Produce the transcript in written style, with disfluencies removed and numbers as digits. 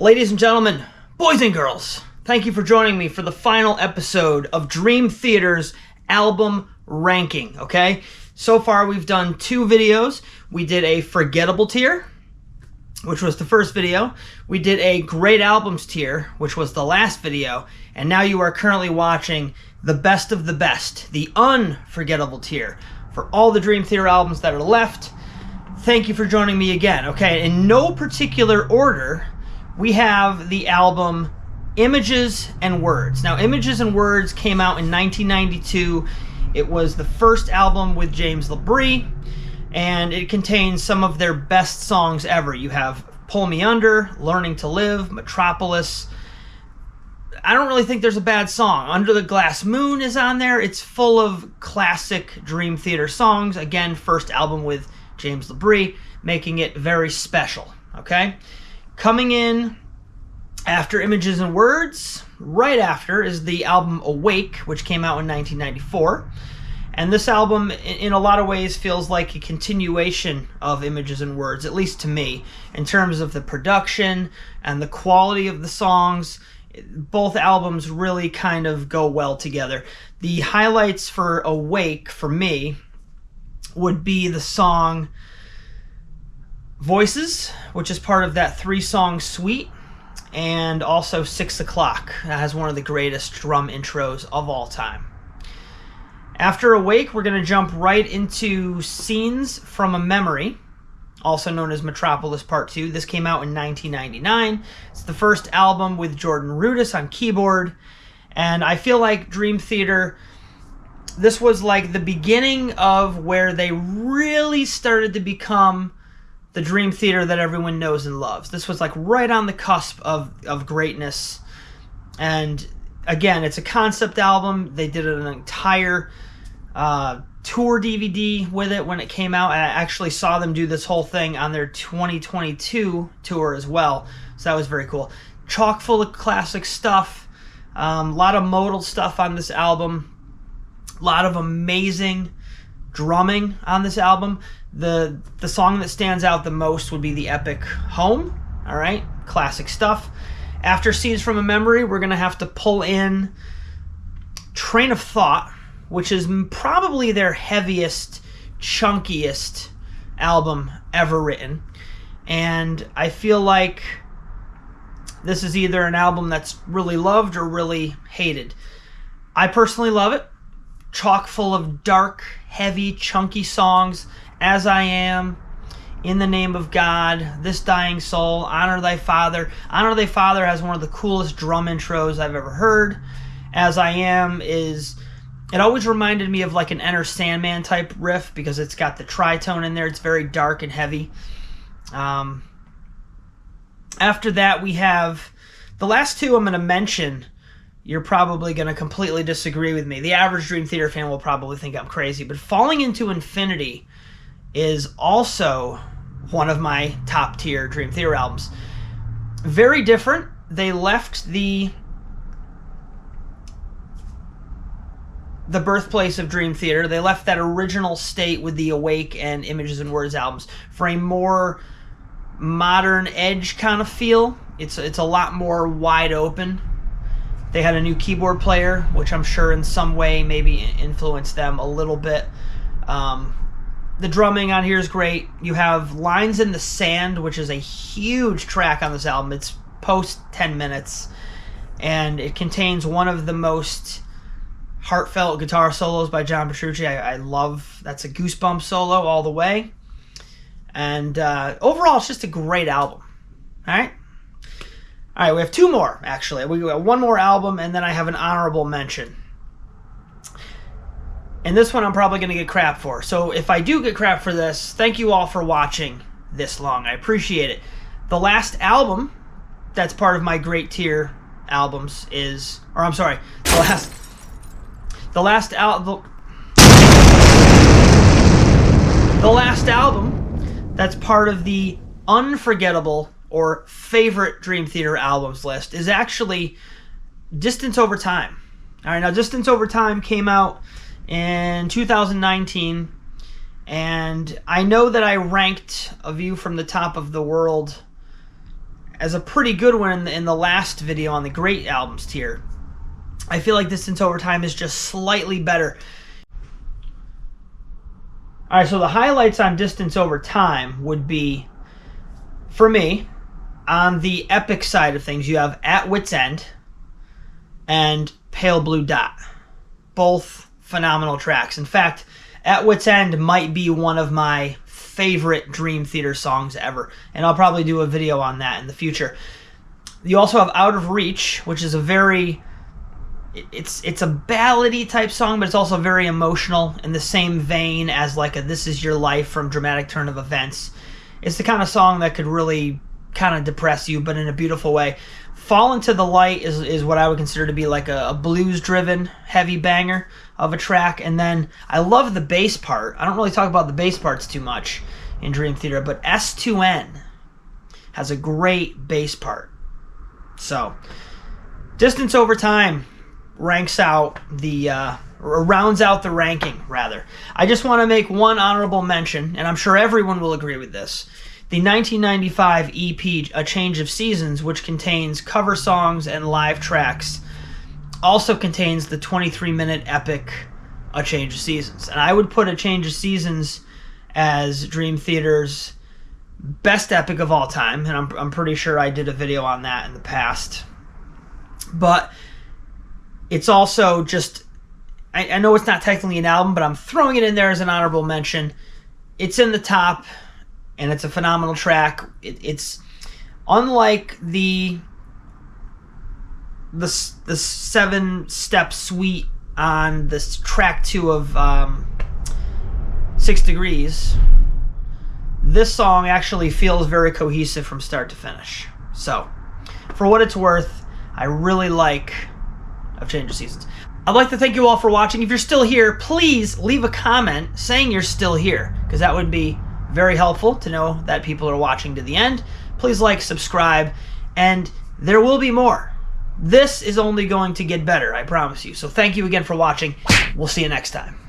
Ladies and gentlemen, boys and girls, thank you for joining me for the final episode of Dream Theater's album ranking, okay? So far, we've done 2 videos. We did a Forgettable tier, which was the first video. We did a Great Albums tier, which was the last video. And now you are currently watching the Best of the Best, the Unforgettable tier, for all the Dream Theater albums that are left. Thank you for joining me again, okay? In no particular order, we have the album Images and Words. Now, Images and Words came out in 1992. It was the first album with James LaBrie, and it contains some of their best songs ever. You have Pull Me Under, Learning to Live, Metropolis. I don't really think there's a bad song. Under the Glass Moon is on there. It's full of classic Dream Theater songs. Again, first album with James LaBrie, making it very special, okay? Coming in after Images and Words, right after, is the album Awake, which came out in 1994. And this album, in a lot of ways, feels like a continuation of Images and Words, at least to me, in terms of the production and the quality of the songs. Both albums really kind of go well together. The highlights for Awake, for me, would be the song Voices, which is part of that 3-song suite, and also 6 O'Clock. That has one of the greatest drum intros of all time. After Awake, we're going to jump right into Scenes from a Memory, also known as Metropolis Part 2. This came out in 1999. It's the first album with Jordan Rudess on keyboard, and I feel like Dream Theater, this was like the beginning of where they really started to become the Dream Theater that everyone knows and loves. This was like right on the cusp of greatness. And again, it's a concept album. They did an entire tour DVD with it when it came out. I actually saw them do this whole thing on their 2022 tour as well. So that was very cool. Chock full of classic stuff. A lot of modal stuff on this album. A lot of amazing drumming on this album. The song that stands out the most would be the epic Home. All right, classic stuff. After Scenes from a Memory, we're going to have to pull in Train of Thought, which is probably their heaviest, chunkiest album ever written. And I feel like this is either an album that's really loved or really hated. I personally love it. Chock full of dark, heavy, chunky songs. As I Am, In the Name of God, This Dying Soul, Honor Thy Father. Honor Thy Father has one of the coolest drum intros I've ever heard. As I Am is, it always reminded me of like an Enter Sandman type riff because it's got the tritone in there. It's very dark and heavy. After that, we have the last 2 I'm going to mention. You're probably going to completely disagree with me. The average Dream Theater fan will probably think I'm crazy, but Falling into Infinity is also one of my top tier Dream Theater albums. Very different. They left the birthplace of Dream Theater. They left that original state with the Awake and Images and Words albums for a more modern edge kind of feel. It's a lot more wide open. They had a new keyboard player, which I'm sure in some way maybe influenced them a little bit. The drumming on here is great. You have Lines in the Sand, which is a huge track on this album. It's post 10 minutes, and it contains one of the most heartfelt guitar solos by John Petrucci. I love, that's a Goosebumps solo all the way. And overall, it's just a great album. All right? All right, we have 2 more, actually. We got 1 more album, and then I have an honorable mention. And this one I'm probably going to get crap for. So if I do get crap for this, thank you all for watching this long. I appreciate it. The last album that's part of my great tier albums is, or I'm sorry, the last album that's part of the unforgettable or favorite Dream Theater albums list is actually Distance Over Time. All right, now Distance Over Time came out in 2019, and I know that I ranked A View from the Top of the World as a pretty good one in the last video on the great albums tier, I feel like Distance Over Time is just slightly better. Alright, so the highlights on Distance Over Time would be, for me, on the epic side of things, you have At Wit's End and Pale Blue Dot. Both phenomenal tracks. In fact, At Wit's End might be one of my favorite Dream Theater songs ever, and I'll probably do a video on that in the future. You also have Out of Reach, which is a very... It's a ballady type song, but it's also very emotional in the same vein as like a This Is Your Life from Dramatic Turn of Events. It's the kind of song that could really kind of depress you, but in a beautiful way. Fall Into the Light is what I would consider to be like a blues-driven heavy banger of a track. And then I love the bass part. I don't really talk about the bass parts too much in Dream Theater, but S2N has a great bass part. So, Distance Over Time rounds out the ranking, rather. I just want to make one honorable mention, and I'm sure everyone will agree with this. The 1995 EP, A Change of Seasons, which contains cover songs and live tracks, also contains the 23-minute epic A Change of Seasons. And I would put A Change of Seasons as Dream Theater's best epic of all time, and I'm pretty sure I did a video on that in the past. But it's also just, I know it's not technically an album, but I'm throwing it in there as an honorable mention. It's in the top, and it's a phenomenal track. It's unlike the 7-step suite on this track 2 of 6 Degrees. This song actually feels very cohesive from start to finish. So, for what it's worth, I really like A Change of Seasons. I'd like to thank you all for watching. If you're still here, please leave a comment saying you're still here, because that would be very helpful to know that people are watching to the end. Please like, subscribe, and there will be more. This is only going to get better, I promise you. So thank you again for watching. We'll see you next time.